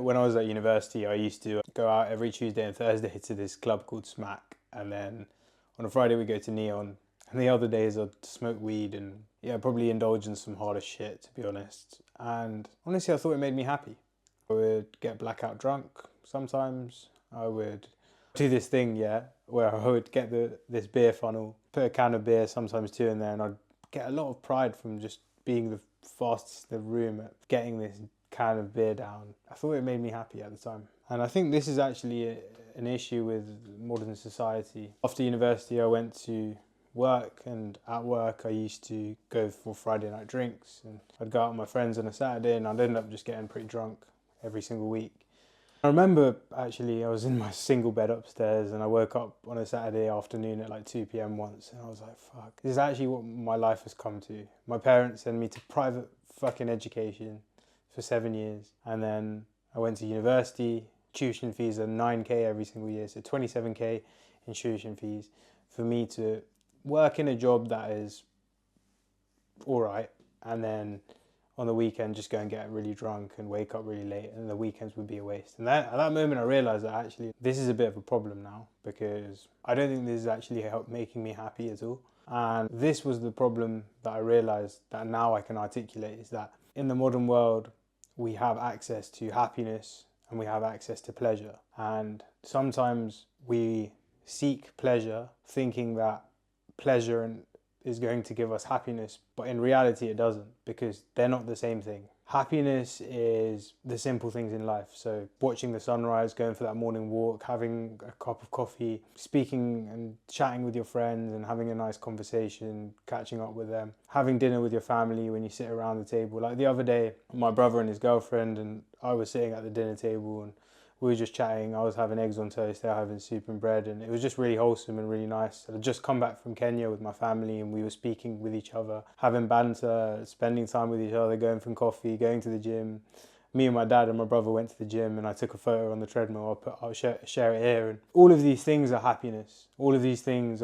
When I was at university, I used to go out every Tuesday and Thursday to this club called Smack, and then on a Friday we go to Neon, and the other days I'd smoke weed and probably indulge in some harder shit, to be honest. And honestly, I thought it made me happy. I would get blackout drunk sometimes. I would do this thing, where I would get this beer funnel, put a can of beer, sometimes two in there, and I'd get a lot of pride from just being the fastest in the room at getting this can of beer down. I thought it made me happy at the time. And I think this is actually an issue with modern society. After university, I went to work, and at work I used to go for Friday night drinks, and I'd go out with my friends on a Saturday, and I'd end up just getting pretty drunk every single week. I remember actually I was in my single bed upstairs, and I woke up on a Saturday afternoon at like 2 p.m. once, and I was like, fuck, this is actually what my life has come to. My parents sent me to private fucking education for 7 years, and then I went to university. Tuition fees are 9k every single year, so 27k in tuition fees for me to work in a job that is alright, and then on the weekend just go and get really drunk and wake up really late, and the weekends would be a waste. And at that moment I realised that actually this is a bit of a problem now, because I don't think this is actually making me happy at all. And this was the problem that I realised that now I can articulate, is that in the modern world we have access to happiness and we have access to pleasure, and sometimes we seek pleasure thinking that pleasure is going to give us happiness, but in reality it doesn't, because they're not the same thing. Happiness is the simple things in life, so watching the sunrise, going for that morning walk, having a cup of coffee, speaking and chatting with your friends and having a nice conversation, catching up with them, having dinner with your family when you sit around the table. Like the other day, my brother and his girlfriend and I were sitting at the dinner table, and we were just chatting. I was having eggs on toast, they were having soup and bread, and it was just really wholesome and really nice. I'd just come back from Kenya with my family, and we were speaking with each other, having banter, spending time with each other, going for coffee, going to the gym. Me and my dad and my brother went to the gym, and I took a photo on the treadmill. I'll share it here. And all of these things are happiness. All of these things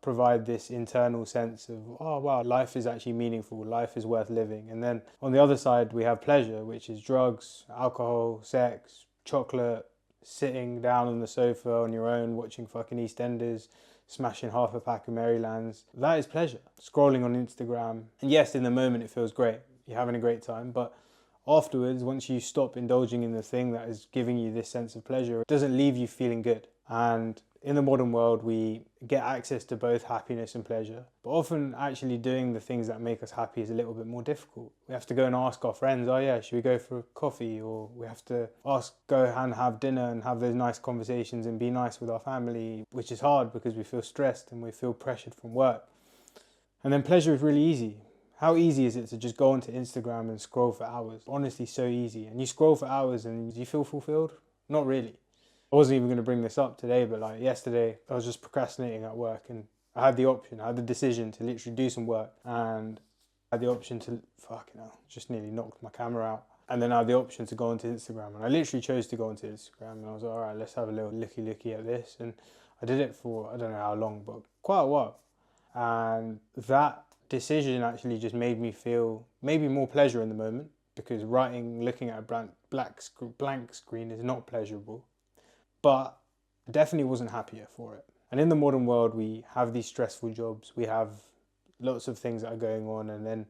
provide this internal sense of, oh wow, life is actually meaningful, life is worth living. And then on the other side we have pleasure, which is drugs, alcohol, sex, chocolate, sitting down on the sofa on your own, watching fucking EastEnders, smashing half a pack of Marylands. That is pleasure. Scrolling on Instagram. And yes, in the moment it feels great. You're having a great time. But afterwards, once you stop indulging in the thing that is giving you this sense of pleasure, it doesn't leave you feeling good. And in the modern world, we get access to both happiness and pleasure, but often actually doing the things that make us happy is a little bit more difficult. We have to go and ask our friends, oh yeah, should we go for a coffee? Or we have to go and have dinner and have those nice conversations and be nice with our family, which is hard because we feel stressed and we feel pressured from work. And then pleasure is really easy. How easy is it to just go onto Instagram and scroll for hours? Honestly, so easy. And you scroll for hours and do you feel fulfilled? Not really. I wasn't even going to bring this up today, but like yesterday I was just procrastinating at work, and I had the option, I had the decision to literally do some work, and I had the option to, fucking hell, just nearly knocked my camera out. And then I had the option to go onto Instagram, and I literally chose to go onto Instagram, and I was like, all right, let's have a little looky at this. And I did it for, I don't know how long, but quite a while. And that decision actually just made me feel maybe more pleasure in the moment, because looking at a blank screen is not pleasurable. But I definitely wasn't happier for it. And in the modern world, we have these stressful jobs, we have lots of things that are going on, and then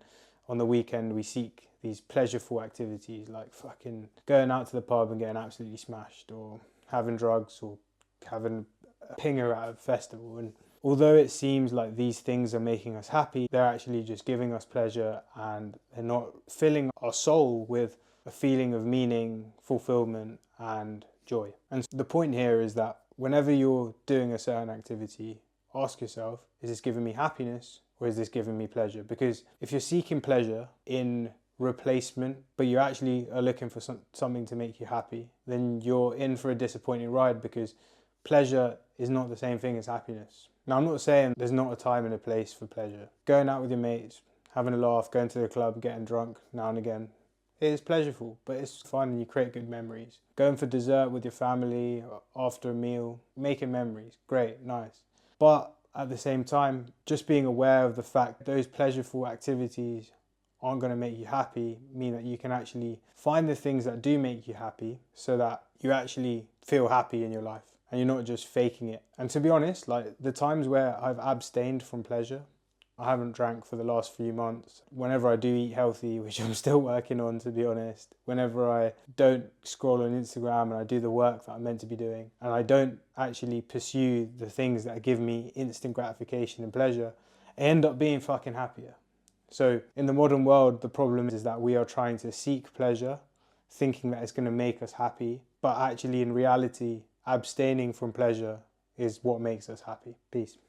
on the weekend we seek these pleasureful activities like fucking going out to the pub and getting absolutely smashed, or having drugs, or having a pinger at a festival. And although it seems like these things are making us happy, they're actually just giving us pleasure, and they're not filling our soul with a feeling of meaning, fulfillment, and joy. And the point here is that whenever you're doing a certain activity, ask yourself, is this giving me happiness or is this giving me pleasure? Because if you're seeking pleasure in replacement, but you actually are looking for something to make you happy, then you're in for a disappointing ride, because pleasure is not the same thing as happiness. Now, I'm not saying there's not a time and a place for pleasure. Going out with your mates, having a laugh, going to the club, getting drunk now and again, it is pleasurable, but it's fun and you create good memories. Going for dessert with your family after a meal, making memories, great, nice. But at the same time, just being aware of the fact that those pleasureful activities aren't going to make you happy mean that you can actually find the things that do make you happy so that you actually feel happy in your life and you're not just faking it. And to be honest, like the times where I've abstained from pleasure, I haven't drank for the last few months. Whenever I do eat healthy, which I'm still working on to be honest, whenever I don't scroll on Instagram and I do the work that I'm meant to be doing, and I don't actually pursue the things that give me instant gratification and pleasure, I end up being fucking happier. So in the modern world, the problem is that we are trying to seek pleasure, thinking that it's going to make us happy, but actually in reality, abstaining from pleasure is what makes us happy. Peace.